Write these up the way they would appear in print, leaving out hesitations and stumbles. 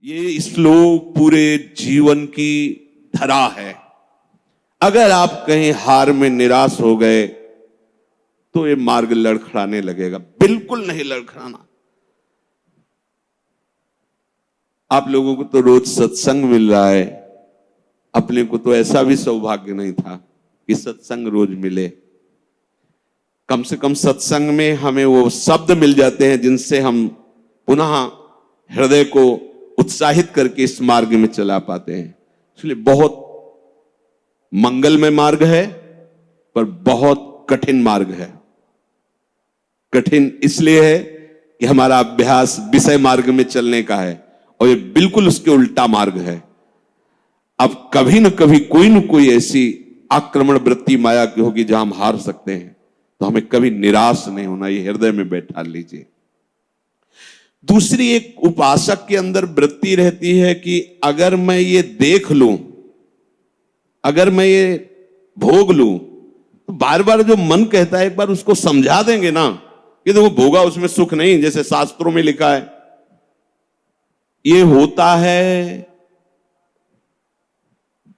ये श्लोक पूरे जीवन की धरा है। अगर आप कहीं हार में निराश हो गए तो ये मार्ग लड़खड़ाने लगेगा। बिल्कुल नहीं लड़खड़ाना। आप लोगों को तो रोज सत्संग मिल रहा है, अपने को तो ऐसा भी सौभाग्य नहीं था कि सत्संग रोज मिले। कम से कम सत्संग में हमें वो शब्द मिल जाते हैं जिनसे हम पुनः हृदय को उत्साहित करके इस मार्ग में चला पाते हैं। इसलिए बहुत मंगलमय मार्ग है, पर बहुत कठिन मार्ग है। कठिन इसलिए है कि हमारा अभ्यास विषय मार्ग में चलने का है और ये बिल्कुल उसके उल्टा मार्ग है। अब कभी न कभी कोई न कोई ऐसी आक्रमण वृत्ति माया की होगी जहां हम हार सकते हैं, तो हमें कभी निराश नहीं होना, ये हृदय में बैठा लीजिए। दूसरी एक उपासक के अंदर वृत्ति रहती है कि अगर मैं ये देख लूं, अगर मैं ये भोग लूं, तो बार बार जो मन कहता है एक बार उसको समझा देंगे ना कि देखो भोगा उसमें सुख नहीं, जैसे शास्त्रों में लिखा है। ये होता है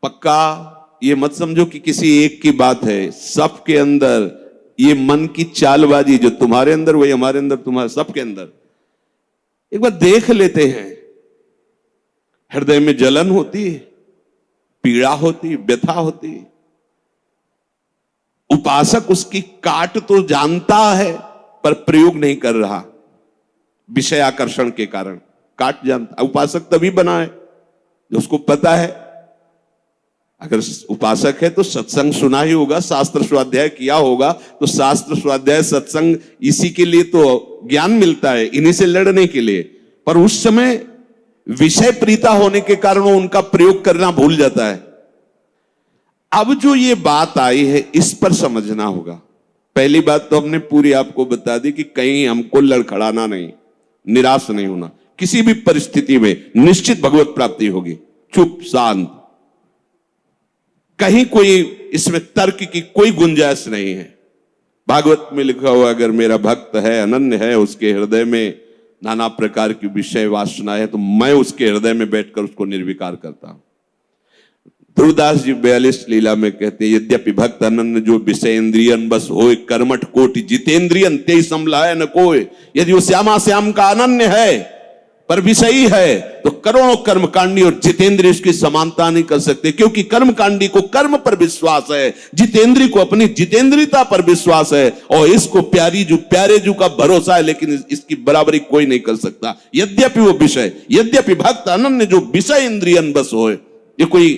पक्का, ये मत समझो कि किसी एक की बात है। सबके अंदर ये मन की चालबाजी, जो तुम्हारे अंदर वही हमारे अंदर, तुम्हारे सबके अंदर। एक बार देख लेते हैं, हृदय में जलन होती है, पीड़ा होती, व्यथा होती। उपासक उसकी काट तो जानता है पर प्रयोग नहीं कर रहा, विषय आकर्षण के कारण काट जानता। उपासक तभी बना है जो उसको पता है। अगर उपासक है तो सत्संग सुना ही होगा, शास्त्र स्वाध्याय किया होगा, तो शास्त्र स्वाध्याय सत्संग इसी के लिए तो ज्ञान मिलता है, इन्हीं से लड़ने के लिए। पर उस समय विषय प्रीता होने के कारण वो उनका प्रयोग करना भूल जाता है। अब जो ये बात आई है इस पर समझना होगा। पहली बात तो हमने पूरी आपको बता दी कि कहीं हमको लड़खड़ाना नहीं, निराश नहीं होना। किसी भी परिस्थिति में निश्चित भगवत प्राप्ति होगी। चुप शांत, कहीं कोई इसमें तर्क की कोई गुंजाइश नहीं है। भागवत में लिखा हुआ, अगर मेरा भक्त है, अनन्य है, उसके हृदय में नाना प्रकार की विषय वासना है, तो मैं उसके हृदय में बैठकर उसको निर्विकार करता हूं। ध्रुवदास जी 42 लीला में कहते हैं, यद्यपि भक्त अनन्य जो विषय इंद्रियन बस होए, कर्मठ कोटि जितेंद्रियन ते समलाय न कोय। यदि वो श्यामा श्याम का अनन्य है पर विषयी है, तो करोड़ों कर्मकांडी और जितेंद्रिय उसकी समानता नहीं कर सकते, क्योंकि कर्मकांडी को कर्म पर विश्वास है, जितेंद्रिय को अपनी जितेंद्रियता पर विश्वास है, और इसको प्यारे जू का भरोसा है, लेकिन इसकी बराबरी कोई नहीं कर सकता। यद्यपि वो विषय, यद्यपि भक्त अनन्य जो विषय इंद्रियन बस होए। ये कोई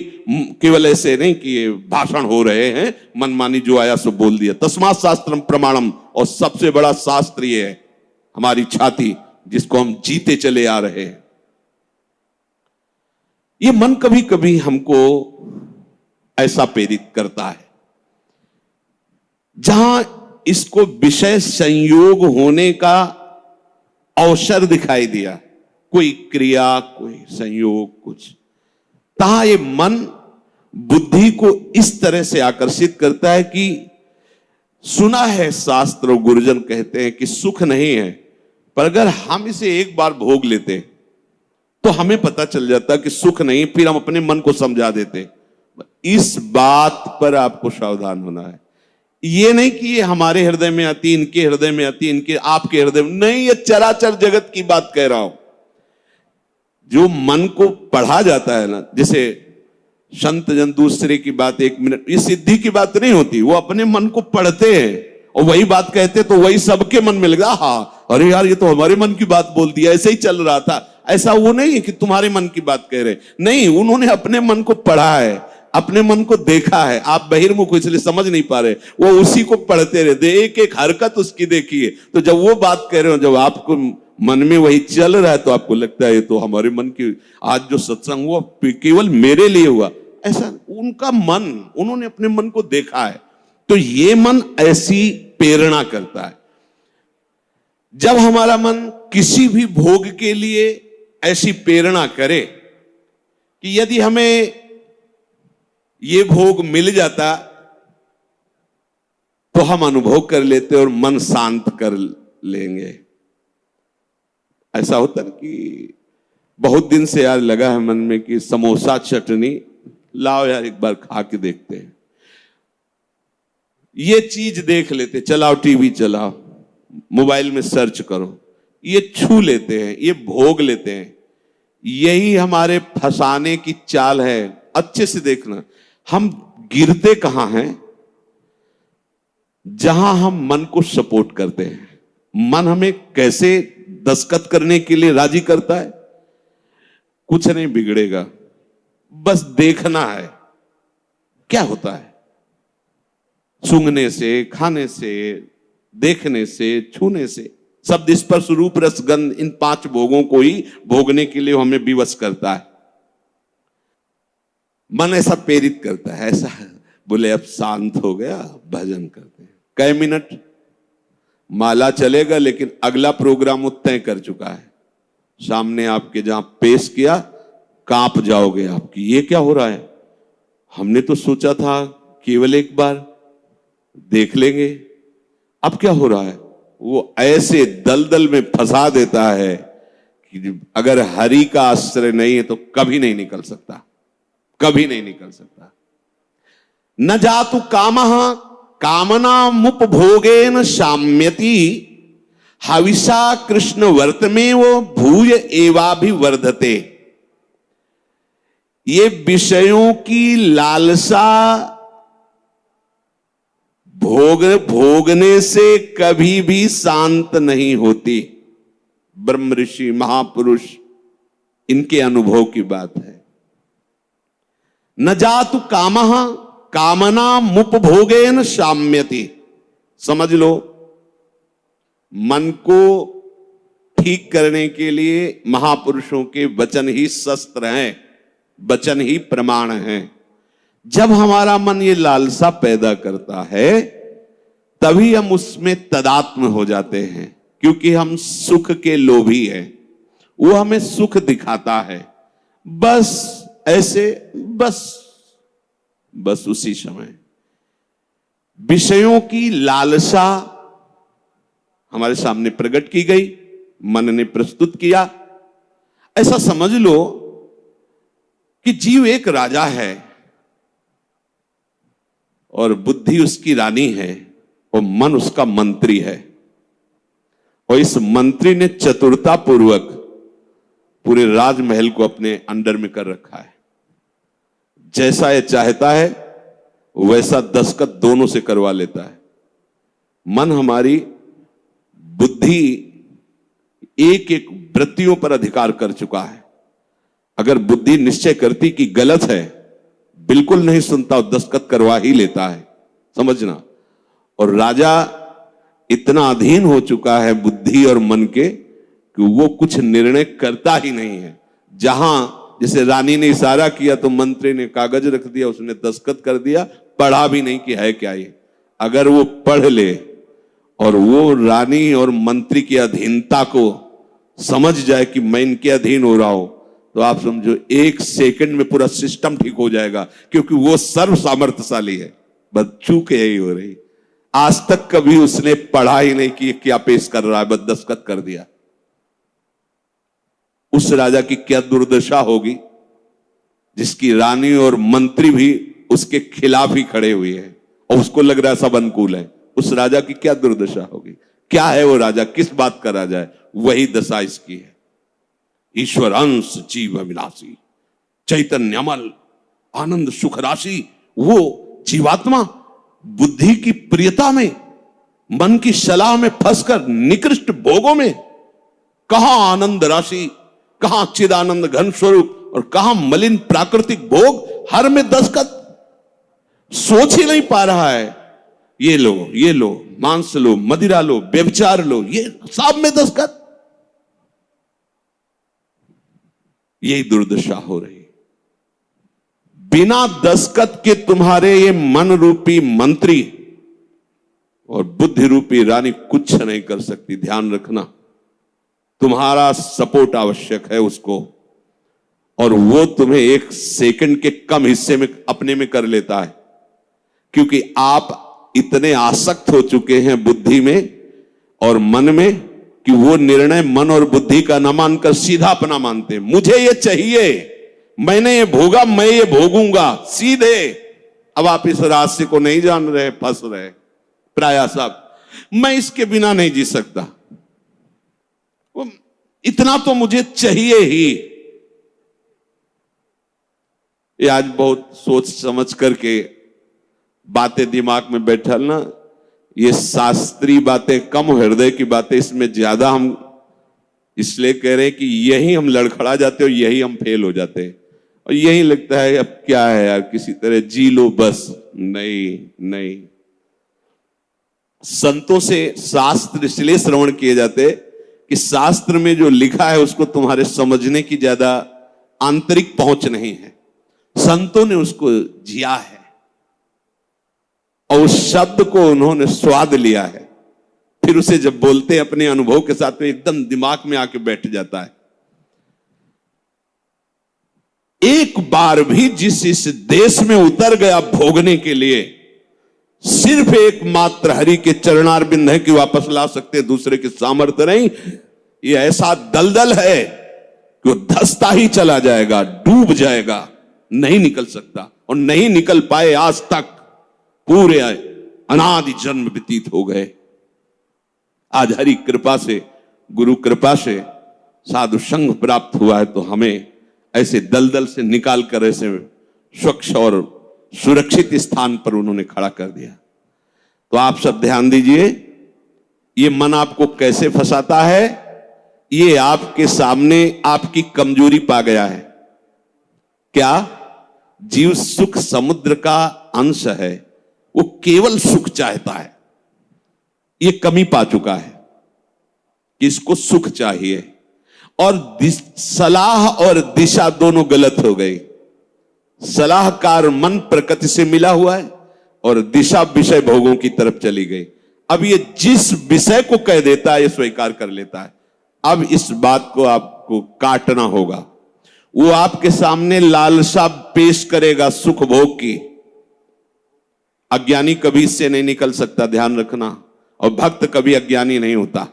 केवल ऐसे नहीं कि ये भाषण हो रहे हैं, मनमानी जो आया सो बोल दिया। तस्मात् शास्त्रम प्रमाणम, और सबसे बड़ा शास्त्र ये है हमारी छाती, जिसको हम जीते चले आ रहे हैं। ये मन कभी कभी हमको ऐसा प्रेरित करता है, जहां इसको विषय संयोग होने का अवसर दिखाई दिया, कोई क्रिया, कोई संयोग, कुछ, तहां ये मन बुद्धि को इस तरह से आकर्षित करता है कि सुना है शास्त्र, गुरुजन कहते हैं कि सुख नहीं है, पर अगर हम इसे एक बार भोग लेते तो हमें पता चल जाता कि सुख नहीं, फिर हम अपने मन को समझा देते। इस बात पर आपको सावधान होना है। ये नहीं कि ये हमारे हृदय में आती, इनके हृदय में आती, इनके आपके हृदय में नहीं, ये चराचर जगत की बात कह रहा हूं। जो मन को पढ़ा जाता है ना, जैसे संत जन दूसरे की बात 1 मिनट, ये सिद्धि की बात नहीं होती, वो अपने मन को पढ़ते हैं और वही बात कहते, तो वही सबके मन में लगा, हाँ अरे यार ये तो हमारे मन की बात बोल दिया, ऐसे ही चल रहा था। ऐसा वो नहीं है कि तुम्हारे मन की बात कह रहे, नहीं, उन्होंने अपने मन को पढ़ा है, अपने मन को देखा है। आप बहिर्मुख इसलिए समझ नहीं पा रहे, वो उसी को पढ़ते रहते, एक एक हरकत उसकी देखिए। तो जब वो बात कह रहे हो, जब आपको मन में वही चल रहा है, तो आपको लगता है ये तो हमारे मन की, आज जो सत्संग हुआ केवल मेरे लिए हुआ। ऐसा उनका मन, उन्होंने अपने मन को देखा है। तो ये मन ऐसी प्रेरणा करता है। जब हमारा मन किसी भी भोग के लिए ऐसी प्रेरणा करे कि यदि हमें ये भोग मिल जाता तो हम अनुभव कर लेते और मन शांत कर लेंगे। ऐसा होता है कि बहुत दिन से यार लगा है मन में कि समोसा चटनी लाओ यार, एक बार खा के देखते हैं। ये चीज देख लेते, चलाओ टीवी चलाओ, मोबाइल में सर्च करो, ये छू लेते हैं, ये भोग लेते हैं। यही हमारे फंसाने की चाल है। अच्छे से देखना, हम गिरते कहां हैं? जहां हम मन को सपोर्ट करते हैं। मन हमें कैसे दस्तखत करने के लिए राजी करता है? कुछ नहीं बिगड़ेगा, बस देखना है क्या होता है। सूंघने से, खाने से, देखने से, छूने से, शब्द स्पर्श रूप रस गंध, इन 5 भोगों को ही भोगने के लिए हमें विवश करता है। मन ऐसा प्रेरित करता है, ऐसा बोले अब शांत हो गया, भजन करते हैं। कई मिनट माला चलेगा, लेकिन अगला प्रोग्राम वो तय कर चुका है। सामने आपके जहां पेश किया, कांप जाओगे आपकी, ये क्या हो रहा है? हमने तो सोचा था केवल एक बार देख लेंगे, अब क्या हो रहा है? वो ऐसे दलदल में फंसा देता है कि अगर हरि का आश्रय नहीं है तो कभी नहीं निकल सकता, कभी नहीं निकल सकता। न जातु कामः कामनामुपभोगेन शाम्यति, हविषा कृष्ण वर्तमेव भूय एवाभिवर्धते। ये विषयों की लालसा भोगने से कभी भी शांत नहीं होती। ब्रह्म ऋषि महापुरुष, इनके अनुभव की बात है। न जातु कामः कामनामुपभोगेन शाम्यति। समझ लो, मन को ठीक करने के लिए महापुरुषों के वचन ही शस्त्र हैं, वचन ही प्रमाण हैं। जब हमारा मन ये लालसा पैदा करता है, तभी हम उसमें तदात्म हो जाते हैं, क्योंकि हम सुख के लोभी हैं। वो हमें सुख दिखाता है, बस ऐसे, बस उसी समय विषयों की लालसा हमारे सामने प्रकट की गई, मन ने प्रस्तुत किया। ऐसा समझ लो कि जीव एक राजा है और बुद्धि उसकी रानी है और मन उसका मंत्री है। और इस मंत्री ने चतुरता पूर्वक पूरे राजमहल को अपने अंडर में कर रखा है। जैसा ये चाहता है वैसा दस्तखत दोनों से करवा लेता है। मन, हमारी बुद्धि एक एक वृत्तियों पर अधिकार कर चुका है। अगर बुद्धि निश्चय करती कि गलत है, बिल्कुल नहीं सुनता और दस्तखत करवा ही लेता है, समझना। और राजा इतना अधीन हो चुका है बुद्धि और मन के कि वो कुछ निर्णय करता ही नहीं है। जहां जैसे रानी ने इशारा किया तो मंत्री ने कागज रख दिया, उसने दस्तखत कर दिया, पढ़ा भी नहीं कि है क्या ये। अगर वो पढ़ ले और वो रानी और मंत्री की अधीनता को समझ जाए कि मैं इनके अधीन हो रहा हूं, तो आप समझो 1 सेकंड में पूरा सिस्टम ठीक हो जाएगा, क्योंकि वो सर्व सामर्थ्यशाली है। बस चूक यही हो रही, आज तक कभी उसने पढ़ा ही नहीं कि क्या पेश कर रहा है, बस दस्तखत कर दिया। उस राजा की क्या दुर्दशा होगी जिसकी रानी और मंत्री भी उसके खिलाफ ही खड़े हुए हैं और उसको लग रहा है सब अनुकूल है। उस राजा की क्या दुर्दशा होगी? क्या है वो राजा, किस बात का राजा है? वही दशा इसकी है। ईश्वर अंश जीव अविनाशी, चैतन्यमल आनंद सुख राशि। वो जीवात्मा बुद्धि की प्रियता में, मन की सलाह में फंसकर निकृष्ट भोगों में, कहां आनंद राशि, कहां चिदानंद घन स्वरूप और कहां मलिन प्राकृतिक भोग, हर में दस्तखत। सोच ही नहीं पा रहा है। ये लो, मांस लो, मदिरा लो, व्यभिचार लो, ये सब में दस्तखत। यही दुर्दशा हो रही। बिना दस्तखत के तुम्हारे ये मन रूपी मंत्री और बुद्धि रूपी रानी कुछ नहीं कर सकती। ध्यान रखना, तुम्हारा सपोर्ट आवश्यक है उसको, और वो तुम्हें 1 सेकंड के कम हिस्से में अपने में कर लेता है, क्योंकि आप इतने आसक्त हो चुके हैं बुद्धि में और मन में कि वो निर्णय मन और बुद्धि का न मानकर सीधा अपना मानते। मुझे ये चाहिए, मैंने ये भोगा, मैं ये भोगूंगा, सीधे। अब आप इस रास्ते को नहीं जान रहे, फंस रहे प्राय सब। मैं इसके बिना नहीं जी सकता, इतना तो मुझे चाहिए ही। ये आज बहुत सोच समझ करके बातें दिमाग में बैठलना, ये शास्त्रीय बातें कम, हृदय की बातें इसमें ज्यादा हम इसलिए कह रहे हैं कि यही हम लड़खड़ा जाते और यही हम फेल हो जाते हैं। और यही लगता है अब क्या है यार, किसी तरह जी लो बस। नहीं नहीं, संतों से शास्त्र इसलिए श्रवण किए जाते कि शास्त्र में जो लिखा है उसको तुम्हारे समझने की ज्यादा आंतरिक पहुंच नहीं है। संतों ने उसको जिया है और उस शब्द को उन्होंने स्वाद लिया है, फिर उसे जब बोलते हैं अपने अनुभव के साथ में एकदम दिमाग में आके बैठ जाता है। एक बार भी जिस इस देश में उतर गया भोगने के लिए, सिर्फ एकमात्र हरि के चरणार बिंद है कि वापस ला सकते, दूसरे के सामर्थ्य नहीं। ये ऐसा दलदल है कि वो धंसता ही चला जाएगा, डूब जाएगा, नहीं निकल सकता। और नहीं निकल पाए आज तक, पूरे अनादि जन्म व्यतीत हो गए। आज हरि कृपा से, गुरु कृपा से साधु संग प्राप्त हुआ है, तो हमें ऐसे दलदल से निकाल कर ऐसे स्वच्छ और सुरक्षित स्थान पर उन्होंने खड़ा कर दिया। तो आप सब ध्यान दीजिए, ये मन आपको कैसे फंसाता है। ये आपके सामने आपकी कमजोरी पा गया है। क्या? जीव सुख समुद्र का अंश है, वो केवल सुख चाहता है। ये कमी पा चुका है कि इसको सुख चाहिए, और सलाह और दिशा दोनों गलत हो गई। सलाहकार मन प्रकृति से मिला हुआ है और दिशा विषय भोगों की तरफ चली गई। अब ये जिस विषय को कह देता है ये स्वीकार कर लेता है। अब इस बात को आपको काटना होगा। वो आपके सामने लालसा पेश करेगा सुख भोग की। अज्ञानी कभी इससे नहीं निकल सकता, ध्यान रखना। और भक्त कभी अज्ञानी नहीं होता।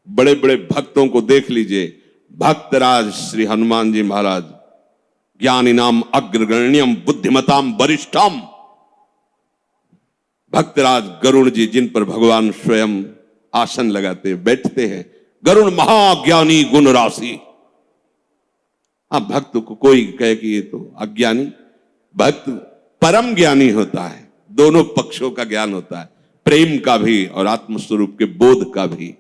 बड़े बड़े भक्तों को देख लीजिए, भक्तराज श्री हनुमान जी महाराज, ज्ञानी नाम अग्रगण्यम बुद्धिमताम वरिष्ठम। भक्तराज गरुड़ जी, जिन पर भगवान स्वयं आसन लगाते बैठते हैं, गरुड़ महाज्ञानी गुण राशि। हाँ, भक्त को कोई कहे कि ये तो अज्ञानी, भक्त परम ज्ञानी होता है। दोनों पक्षों का ज्ञान होता है, प्रेम का भी और आत्मस्वरूप के बोध का भी।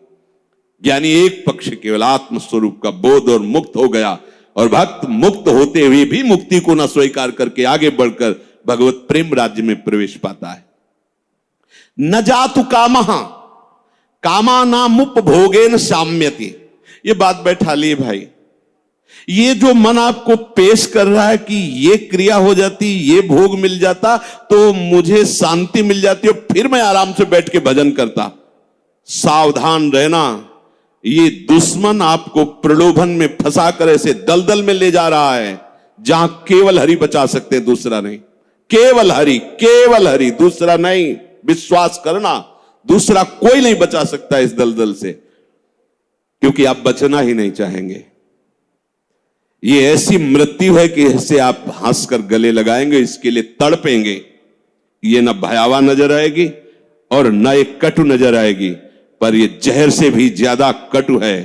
ज्ञानी एक पक्ष केवल आत्मस्वरूप का बोध और मुक्त हो गया, और भक्त मुक्त होते हुए भी मुक्ति को न स्वीकार करके आगे बढ़कर भगवत प्रेम राज्य में प्रवेश पाता है। न जातु कामः कामानामुपभोगेन साम्यति। ये बात बैठा लिए भाई। ये जो मन आपको पेश कर रहा है कि ये क्रिया हो जाती, ये भोग मिल जाता तो मुझे शांति मिल जाती और फिर मैं आराम से बैठ के भजन करता, सावधान रहना। ये दुश्मन आपको प्रलोभन में फंसा कर ऐसे दलदल में ले जा रहा है जहां केवल हरि बचा सकते हैं, दूसरा नहीं। केवल हरि, केवल हरि, दूसरा नहीं। विश्वास करना, दूसरा कोई नहीं बचा सकता इस दलदल से, क्योंकि आप बचना ही नहीं चाहेंगे। ये ऐसी मृत्यु है कि इससे आप हंसकर गले लगाएंगे, इसके लिए तड़पेंगे। ये न भयावह नजर आएगी और न एक कटु नजर आएगी, पर ये जहर से भी ज्यादा कटु है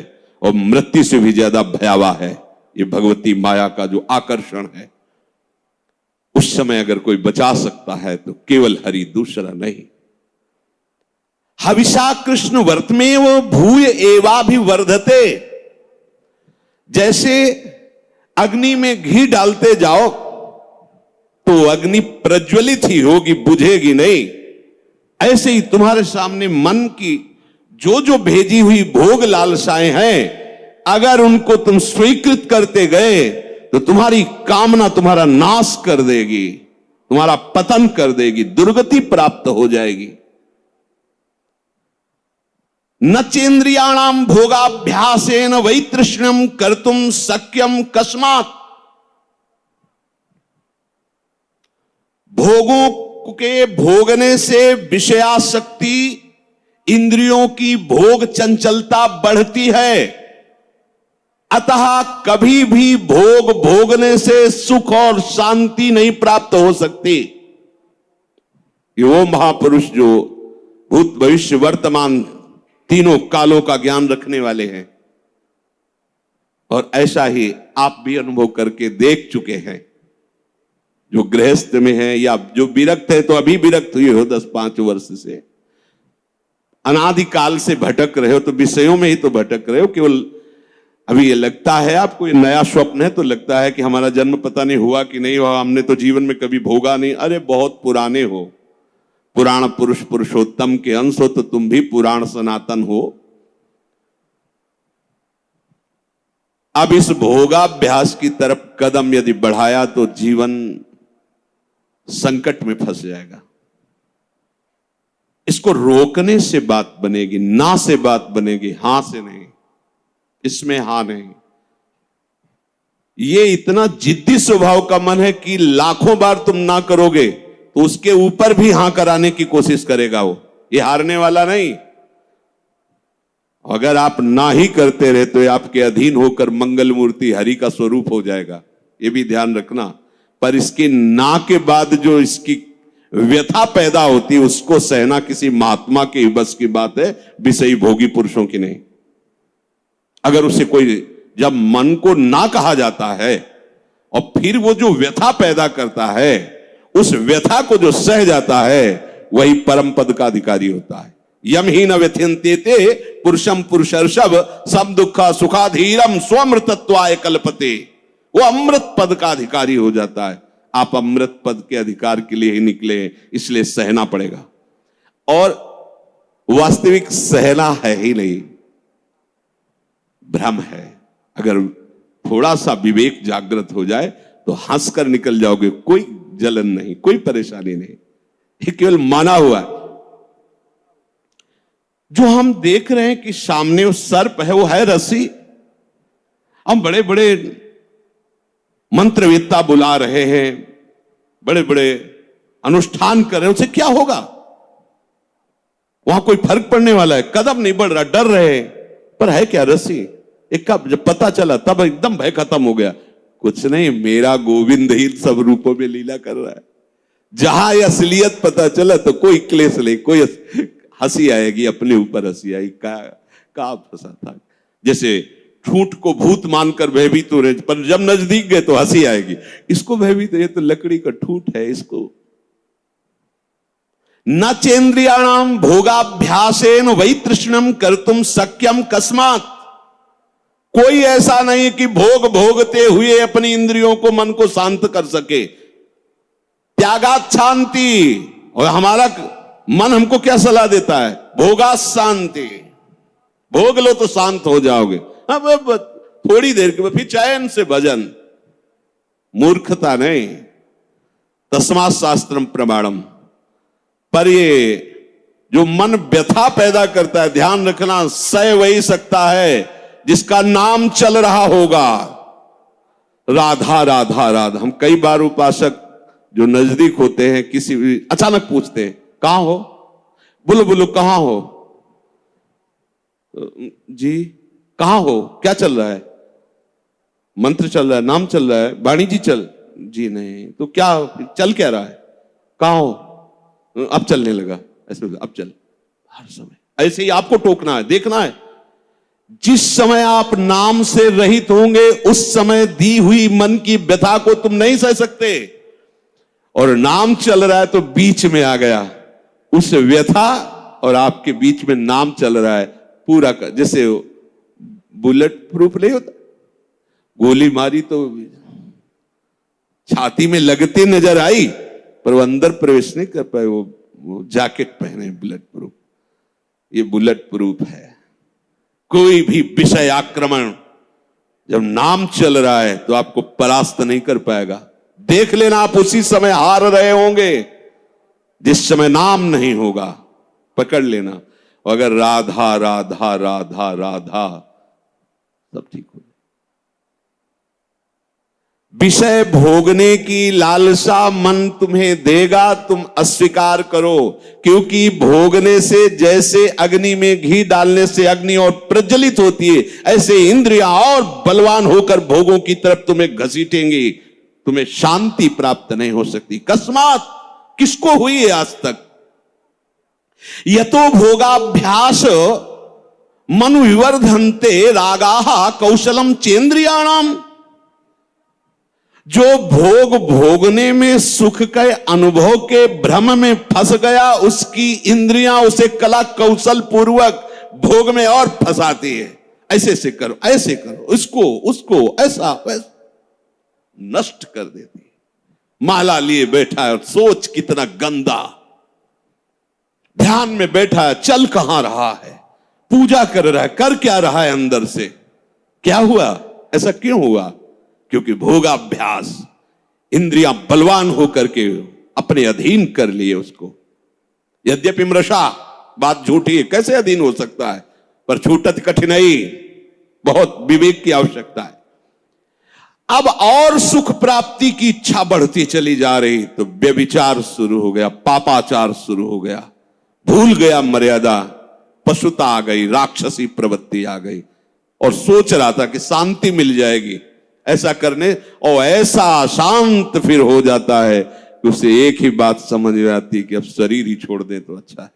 और मृत्यु से भी ज्यादा भयावह है। ये भगवती माया का जो आकर्षण है, उस समय अगर कोई बचा सकता है तो केवल हरि, दूसरा नहीं। हविषा कृष्ण वर्तमेव भूय एवाभिवर्धते। जैसे अग्नि में घी डालते जाओ तो अग्नि प्रज्वलित ही होगी, बुझेगी नहीं। ऐसे ही तुम्हारे सामने मन की जो जो भेजी हुई भोग लालसाएं हैं, अगर उनको तुम स्वीकृत करते गए तो तुम्हारी कामना तुम्हारा नाश कर देगी, तुम्हारा पतन कर देगी, दुर्गति प्राप्त हो जाएगी। न चेन्द्रियाणाम भोगाभ्यासेन वैतृष्ण्यम कर्तुम शक्यम कस्मात्। भोगों के भोगने से विषयासक्ति इंद्रियों की भोग चंचलता बढ़ती है। अतः कभी भी भोग भोगने से सुख और शांति नहीं प्राप्त हो सकती। ये वो महापुरुष जो भूत भविष्य वर्तमान तीनों कालों का ज्ञान रखने वाले हैं, और ऐसा ही आप भी अनुभव करके देख चुके हैं। जो गृहस्थ में है या जो विरक्त है, तो अभी विरक्त हुए हो 10-5 वर्ष से, अनादिकाल से भटक रहे हो, तो विषयों में ही तो भटक रहे हो। केवल अभी ये लगता है आपको, ये नया स्वप्न है, तो लगता है कि हमारा जन्म पता नहीं हुआ कि नहीं हुआ, हमने तो जीवन में कभी भोगा नहीं। अरे बहुत पुराने हो, पुराण पुरुष पुरुषोत्तम के अंश हो, तो तुम भी पुराण सनातन हो। अब इस भोगाभ्यास की तरफ कदम यदि बढ़ाया तो जीवन संकट में फंस जाएगा। इसको रोकने से बात बनेगी, ना से बात बनेगी, हां से नहीं। इसमें हां नहीं। ये इतना जिद्दी स्वभाव का मन है कि लाखों बार तुम ना करोगे तो उसके ऊपर भी हां कराने की कोशिश करेगा वो। ये हारने वाला नहीं। अगर आप ना ही करते रहे तो आपके अधीन होकर मंगल मूर्ति हरि का स्वरूप हो जाएगा, ये भी ध्यान रखना। पर इसके ना के बाद जो इसकी व्यथा पैदा होती है, उसको सहना किसी महात्मा के बस की बात है, विषयी भोगी पुरुषों की नहीं। अगर उसे कोई, जब मन को ना कहा जाता है और फिर वो जो व्यथा पैदा करता है, उस व्यथा को जो सह जाता है, वही परम पद का अधिकारी होता है। यम ही न व्यथ्यन्ते पुरुषम पुरुषर्षभ सम दुखा सुखाधीरम स्वमृतत्वाय कल्पते। वो अमृत पद का अधिकारी हो जाता है। आप अमृत पद के अधिकार के लिए ही निकले, इसलिए सहना पड़ेगा। और वास्तविक सहना है ही नहीं, भ्रम है। अगर थोड़ा सा विवेक जागृत हो जाए तो हंसकर निकल जाओगे, कोई जलन नहीं, कोई परेशानी नहीं। ये केवल माना हुआ है। जो हम देख रहे हैं कि सामने वो सर्प है, वो है रस्सी। हम बड़े बड़े मंत्रवेत्ता बुला रहे हैं, बड़े बड़े अनुष्ठान कर रहे हैं, उससे क्या होगा? वहां कोई फर्क पड़ने वाला है? कदम नहीं बढ़ रहा, डर रहे हैं, पर है क्या रस्सी। एक का जब पता चला तब एकदम भय खत्म हो गया। कुछ नहीं, मेरा गोविंद ही सब रूपों में लीला कर रहा है। जहां ये असलियत पता चला तो कोई क्लेश नहीं, कोई हंसी आएगी, अपने ऊपर हंसी आएगी। का फंसा था। जैसे ठूंठ को भूत मानकर भयभीत हो रहे, पर जब नजदीक गए तो हंसी आएगी। इसको भयभीत, ये तो लकड़ी का ठूंठ है। इसको न चेन्द्रियाणाम भोगाभ्यासेन वै तृष्णम कर्तुम शक्यम कस्मात्। कोई ऐसा नहीं कि भोग भोगते हुए अपनी इंद्रियों को, मन को शांत कर सके। त्यागात शांति। और हमारा मन हमको क्या सलाह देता है? भोगा शांति। भोग लो तो शांत हो जाओगे। अब थोड़ी देर के बाद फिर चैन से भजन। मूर्खता नहीं, तस्मात् शास्त्रम प्रमाणम। पर ये जो मन व्यथा पैदा करता है, ध्यान रखना, सह वही सकता है जिसका नाम चल रहा होगा। राधा राधा राधा। हम कई बार उपासक जो नजदीक होते हैं, किसी भी अचानक पूछते हैं, कहां हो? बोलो बोलो, कहां हो? जी कहां हो? क्या चल रहा है? मंत्र चल रहा है, नाम चल रहा है, वाणी जी चल। जी नहीं, तो क्या चल क्या रहा है? कहां हो? अब चलने लगा। ऐसे अब चल। हर समय ऐसे ही आपको टोकना है, देखना है। जिस समय आप नाम से रहित होंगे, उस समय दी हुई मन की व्यथा को तुम नहीं सह सकते। और नाम चल रहा है तो बीच में आ गया, उस व्यथा और आपके बीच में नाम चल रहा है पूरा का। जैसे बुलेट प्रूफ नहीं होता, गोली मारी तो छाती में लगती नजर आई, पर वो अंदर प्रवेश नहीं कर पाए। वो जैकेट पहने बुलेट प्रूफ। ये बुलेट प्रूफ है। कोई भी विषय आक्रमण जब नाम चल रहा है तो आपको परास्त नहीं कर पाएगा। देख लेना, आप उसी समय हार रहे होंगे जिस समय नाम नहीं होगा। पकड़ लेना। अगर राधा राधा राधा राधा, सब ठीक हो। विषय भोगने की लालसा मन तुम्हें देगा, तुम अस्वीकार करो। क्योंकि भोगने से जैसे अग्नि में घी डालने से अग्नि और प्रज्वलित होती है, ऐसे इंद्रियां और बलवान होकर भोगों की तरफ तुम्हें घसीटेंगी। तुम्हें शांति प्राप्त नहीं हो सकती। अकस्मात किसको हुई है आज तक? यतो भोगाभ्यास मनु विवर्धन्ते रागाः कौशलम चेन्द्रियाणाम। जो भोग भोगने में सुख के अनुभव के भ्रम में फंस गया, उसकी इंद्रियां उसे कला कौशल पूर्वक भोग में और फंसाती है। ऐसे से करो, ऐसे करो, इसको उसको ऐसा वैसा नष्ट कर देती है। माला लिए बैठा है और सोच कितना गंदा, ध्यान में बैठा है, चल कहां रहा है, पूजा कर रहा है, कर क्या रहा है अंदर से? क्या हुआ? ऐसा क्यों हुआ? क्योंकि भोगाभ्यास, इंद्रियां बलवान होकर के अपने अधीन कर लिए उसको। यद्यपि मृषा, बात झूठी है, कैसे अधीन हो सकता है? पर छूटत कठिनाई, बहुत विवेक की आवश्यकता है। अब और सुख प्राप्ति की इच्छा बढ़ती चली जा रही, तो व्यभिचार शुरू हो गया, पापाचार शुरू हो गया, भूल गया मर्यादा, पशुता आ गई, राक्षसी प्रवृत्ति आ गई, और सोच रहा था कि शांति मिल जाएगी ऐसा करने, और ऐसा शांत फिर हो जाता है कि उसे एक ही बात समझ में आती है कि अब शरीर ही छोड़ दे तो अच्छा है।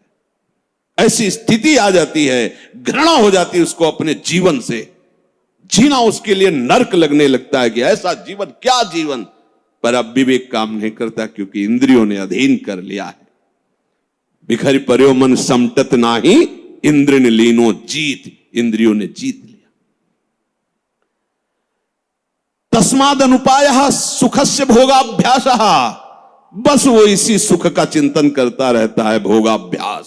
ऐसी स्थिति आ जाती है, घृणा हो जाती है उसको अपने जीवन से, जीना उसके लिए नरक लगने लगता है कि ऐसा जीवन, क्या जीवन। पर अब विवेक काम नहीं करता, क्योंकि इंद्रियों ने अधीन कर लिया है। बिखर पर्यो मन समटत नाही, इंद्र ने लीनो जीत, इंद्रियों ने जीत लिया। तस्माद अनुपाय सुखस्य भोगाभ्यास, बस वो इसी सुख का चिंतन करता रहता है। भोगाभ्यास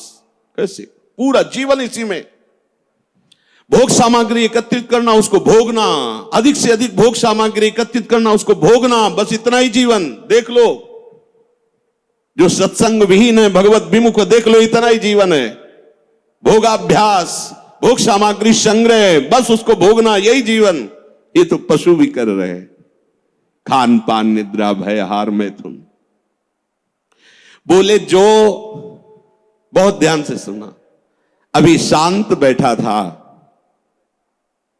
कैसे? पूरा जीवन इसी में, भोग सामग्री एकत्रित करना, उसको भोगना, अधिक से अधिक भोग सामग्री एकत्रित करना, उसको भोगना, बस इतना ही जीवन। देख लो जो सत्संग विहीन है, भगवत विमुख, देख लो इतना ही जीवन है। भोगाभ्यास, भोग सामग्री संग्रह, बस उसको भोगना, यही जीवन। ये तो पशु भी कर रहे हैं। खान पान निद्रा भय हार मैथुन। बोले जो, बहुत ध्यान से सुना, अभी शांत बैठा था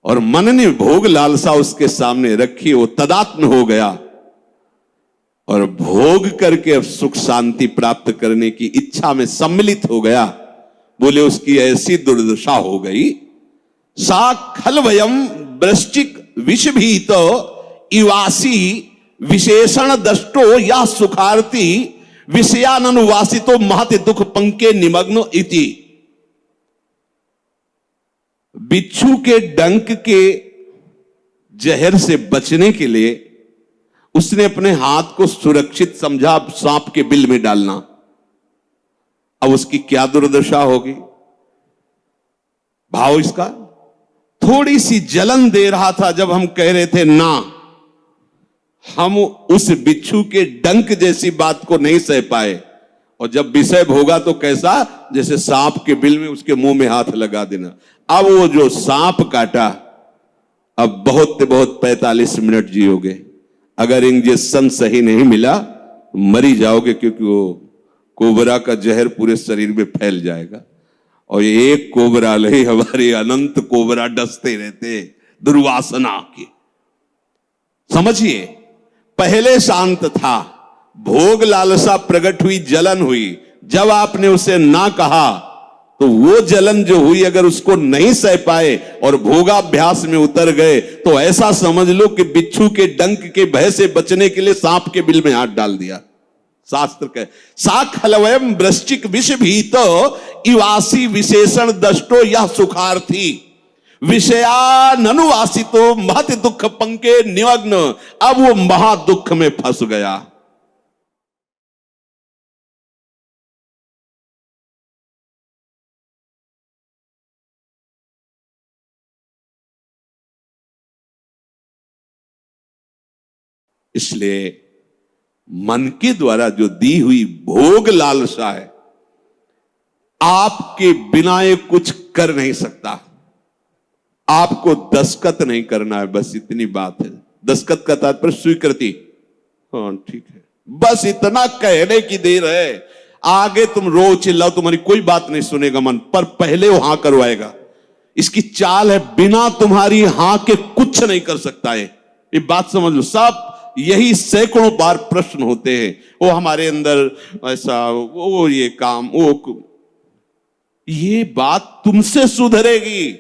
और मन ने भोग लालसा उसके सामने रखी, वो तदात्म हो गया और भोग करके अब सुख शांति प्राप्त करने की इच्छा में सम्मिलित हो गया। बोले उसकी ऐसी दुर्दशा हो गई, सा खलवयम वृश्चिक विषभीत इवासी विशेषण दष्टो या सुखार्थी विषयानुवासितो महत दुख पंके निमग्न इति। बिच्छू के डंक के जहर से बचने के लिए उसने अपने हाथ को सुरक्षित समझा सांप के बिल में डालना। अब उसकी क्या दुर्दशा होगी? भाव इसका, थोड़ी सी जलन दे रहा था जब हम कह रहे थे ना, हम उस बिच्छू के डंक जैसी बात को नहीं सह पाए, और जब विषय भोगा तो कैसा, जैसे सांप के बिल में उसके मुंह में हाथ लगा देना। अब वो जो सांप काटा, अब बहुत 45 मिनट जियोगे, अगर इंजेक्शन सही नहीं मिला मरी जाओगे, क्योंकि वो कोबरा का जहर पूरे शरीर में फैल जाएगा। और ये एक कोबरा नहीं, हमारे अनंत कोबरा डसते रहते दुर्वासना के। समझिए, पहले शांत था, भोग लालसा प्रकट हुई, जलन हुई, जब आपने उसे ना कहा तो वो जलन जो हुई, अगर उसको नहीं सह पाए और भोगाभ्यास में उतर गए, तो ऐसा समझ लो कि बिच्छू के डंक के भय से बचने के लिए सांप के बिल में हाथ डाल दिया। शास्त्र कहे सा खलवयम वृश्चिक विष भीत इवासी विशेषण दष्टो यह सुखार्थी विषयानुवासितो महत दुख पंके निमग्न। अब वो महा दुख में फंस गया। इसलिए मन के द्वारा जो दी हुई भोग लालसा है, आपके बिना ये कुछ कर नहीं सकता। आपको दस्तखत नहीं करना है, बस इतनी बात है। दस्तखत का तात्पर्य स्वीकृति। हाँ ठीक है, बस इतना कहने की देर है, आगे तुम रो चिल्लाओ, तुम्हारी कोई बात नहीं सुनेगा मन, पर पहले वो हां करवाएगा। इसकी चाल है, बिना तुम्हारी हां के कुछ नहीं कर सकता है। ये बात समझ लो। सब यही सैकड़ों बार प्रश्न होते हैं, वो हमारे अंदर ऐसा, वो ये काम, वो ये बात तुमसे सुधरेगी,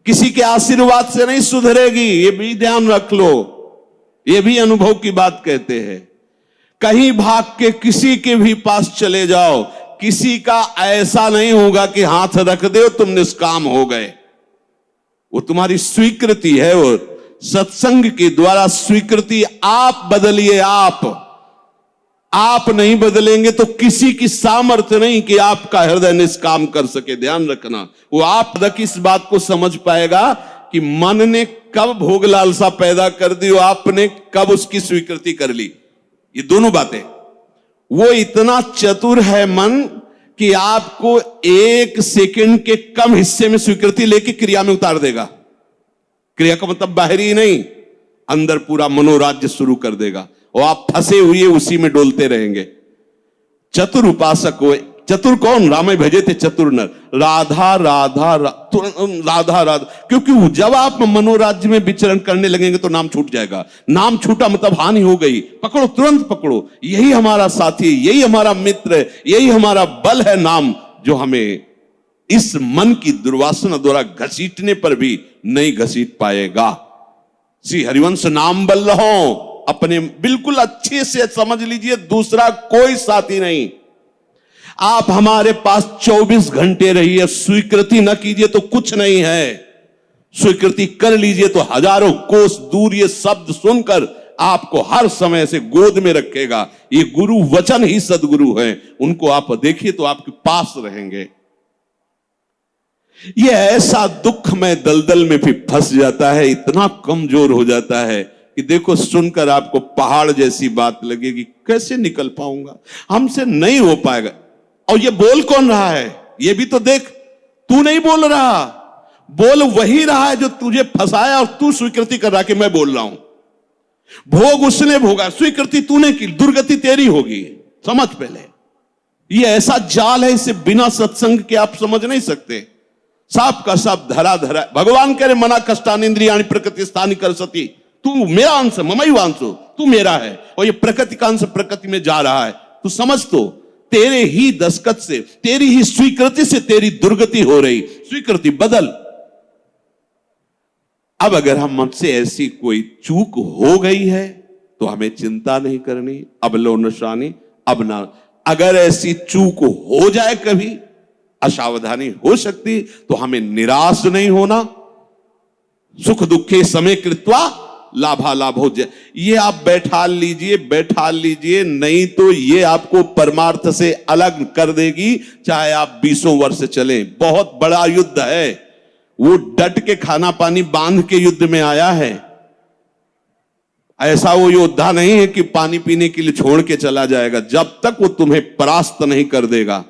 किसी के आशीर्वाद से नहीं सुधरेगी। ये भी ध्यान रख लो, ये भी अनुभव की बात कहते हैं। कहीं भाग के किसी के भी पास चले जाओ, किसी का ऐसा नहीं होगा कि हाथ रख दे तुम निष्काम हो गए। वो तुम्हारी स्वीकृति है, वो सत्संग के द्वारा स्वीकृति। आप बदलिए, आप नहीं बदलेंगे तो किसी की सामर्थ्य नहीं कि आपका हृदय निष्काम कर सके। ध्यान रखना, वो आप तक इस बात को समझ पाएगा कि मन ने कब भोग लालसा पैदा कर दी और आपने कब उसकी स्वीकृति कर ली। ये दोनों बातें, वो इतना चतुर है मन कि आपको 1 सेकंड के कम हिस्से में स्वीकृति लेके क्रिया में उतार देगा। क्रिया का मतलब बाहरी नहीं, अंदर पूरा मनोराज्य शुरू कर देगा और आप फंसे हुए उसी में डोलते रहेंगे। चतुर उपासक हो। चतुर कौन? रामे भजे थे चतुर नर। राधा राधा राधा राधा, क्योंकि जब आप मनोराज्य में विचरण करने लगेंगे तो नाम छूट जाएगा। नाम छूटा मतलब हानि हो गई। पकड़ो, तुरंत पकड़ो। यही हमारा साथी, यही हमारा मित्र, यही हमारा बल है नाम, जो हमें इस मन की दुर्वासना द्वारा घसीटने पर भी नहीं घसीट पाएगा। श्री हरिवंश नाम बल रहो, अपने बिल्कुल अच्छे से समझ लीजिए, दूसरा कोई साथी नहीं। आप हमारे पास 24 घंटे रहिए, स्वीकृति न कीजिए तो कुछ नहीं है, स्वीकृति कर लीजिए तो हजारों कोस दूर ये शब्द सुनकर आपको हर समय से गोद में रखेगा। ये गुरु वचन ही सदगुरु हैं, उनको आप देखिए तो आपके पास रहेंगे। ये ऐसा दुख में दलदल में भी फंस जाता है, इतना कमजोर हो जाता है कि देखो, सुनकर आपको पहाड़ जैसी बात लगेगी, कैसे निकल पाऊंगा, हमसे नहीं हो पाएगा। और ये बोल कौन रहा है? ये भी तो देख, तू नहीं बोल रहा, बोल वही रहा है जो तुझे फंसाया और तू स्वीकृति कर रहा कि मैं बोल रहा हूं। भोग उसने भोगा, स्वीकृति तूने की, दुर्गति तेरी होगी। समझ पहले, ये ऐसा जाल है, इसे बिना सत्संग के आप समझ नहीं सकते। साफ का साफ धरा धरा। भगवान कह रहे मना कष्टानिंद्रियाणि प्रकृति स्थानी कर सती, तू मेरा अंश, ममई अंशो, तू मेरा है, और ये प्रकृति का अंश प्रकृति में जा रहा है। तू समझ, तो तेरे ही दस्तखत से, तेरी ही स्वीकृति से तेरी दुर्गति हो रही। स्वीकृति बदल। अब अगर हम हमसे ऐसी कोई चूक हो गई है तो हमें चिंता नहीं करनी, अब लो नशानी, अब ना। अगर ऐसी चूक हो जाए, कभी असावधानी हो सकती, तो हमें निराश नहीं होना। सुख दुखे समय कृत्वा लाभालाभ हो जाए, ये आप बैठा लीजिए, नहीं तो ये आपको परमार्थ से अलग कर देगी, चाहे आप 20 वर्ष चलें। बहुत बड़ा युद्ध है, वो डट के खाना पानी बांध के युद्ध में आया है। ऐसा वो योद्धा नहीं है कि पानी पीने के लिए छोड़ के चला जाएगा। जब तक वो तुम्हें परास्त नहीं कर देगा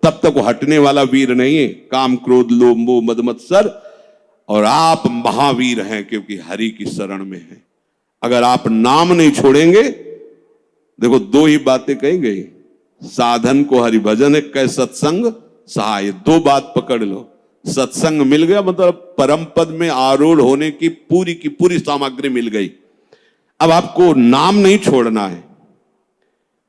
तब तक वो हटने वाला वीर नहीं है। काम क्रोध लोभ मोह मद मत्सर, और आप महावीर हैं क्योंकि हरि की शरण में हैं। अगर आप नाम नहीं छोड़ेंगे, देखो 2 ही बातें कही गई, साधन को हरि भजन है, कै सत्संग सहाय। 2 बात पकड़ लो, सत्संग मिल गया मतलब परम पद में आरूढ़ होने की पूरी सामग्री मिल गई। अब आपको नाम नहीं छोड़ना है।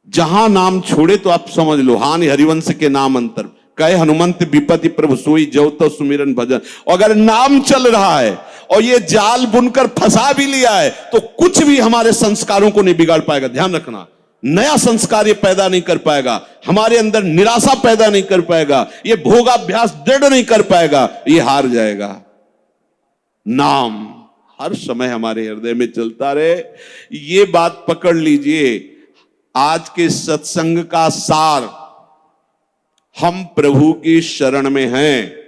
जहां नाम छोड़े तो आप समझ लो, हानि हरिवंश के नाम अंतर कहे हनुमंत विपत्ति प्रभु सोई जो तो सुमिरन भजन। अगर नाम चल रहा है और ये जाल बुनकर फंसा भी लिया है तो कुछ भी हमारे संस्कारों को नहीं बिगाड़ पाएगा। ध्यान रखना, नया संस्कार ये पैदा नहीं कर पाएगा, हमारे अंदर निराशा पैदा नहीं कर पाएगा, ये भोगाभ्यास दृढ़ नहीं कर पाएगा, ये हार जाएगा। नाम हर समय हमारे हृदय में चलता रहे, ये बात पकड़ लीजिए। आज के सत्संग का सार, हम प्रभु की शरण में हैं।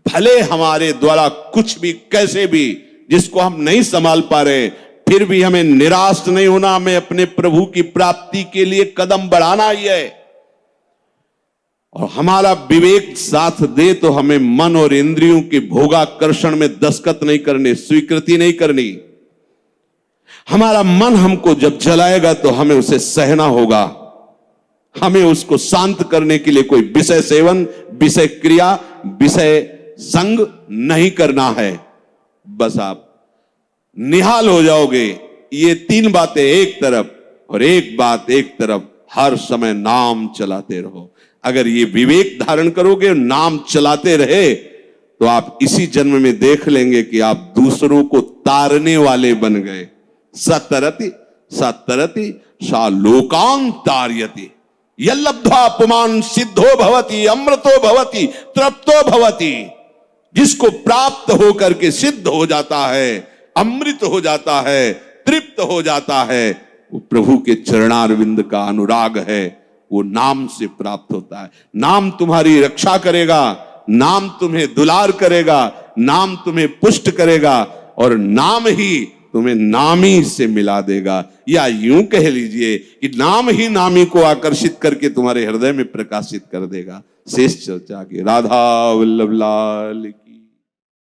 भले हमारे द्वारा कुछ भी कैसे भी जिसको हम नहीं संभाल पा रहे, फिर भी हमें निराश नहीं होना, हमें अपने प्रभु की प्राप्ति के लिए कदम बढ़ाना ही है। और हमारा विवेक साथ दे तो हमें मन और इंद्रियों के भोगाकर्षण में दस्तखत नहीं करने, स्वीकृति नहीं करनी। हमारा मन हमको जब जलाएगा तो हमें उसे सहना होगा। हमें उसको शांत करने के लिए कोई विषय सेवन, विषय क्रिया, विषय संग नहीं करना है। बस आप निहाल हो जाओगे। ये तीन बातें एक तरफ और एक बात एक तरफ, हर समय नाम चलाते रहो। अगर ये विवेक धारण करोगे, नाम चलाते रहे, तो आप इसी जन्म में देख लेंगे कि आप दूसरों को तारने वाले बन गए। सतरति सतरति सा लोकां तारयति यल्लब्ध्वा पुमान् सिद्धो भवति अमृतो भवति तृप्तो भवति। जिसको प्राप्त होकर के सिद्ध हो जाता है, अमृत हो जाता है, तृप्त हो जाता है, वो प्रभु के चरणारविंद का अनुराग है, वो नाम से प्राप्त होता है। नाम तुम्हारी रक्षा करेगा, नाम तुम्हें दुलार करेगा, नाम तुम्हें पुष्ट करेगा, और नाम ही तुम्हें नामी से मिला देगा। या यूं कह लीजिए कि नाम ही नामी को आकर्षित करके तुम्हारे हृदय में प्रकाशित कर देगा। शेष चर्चा की। राधा वल्लभ लाल।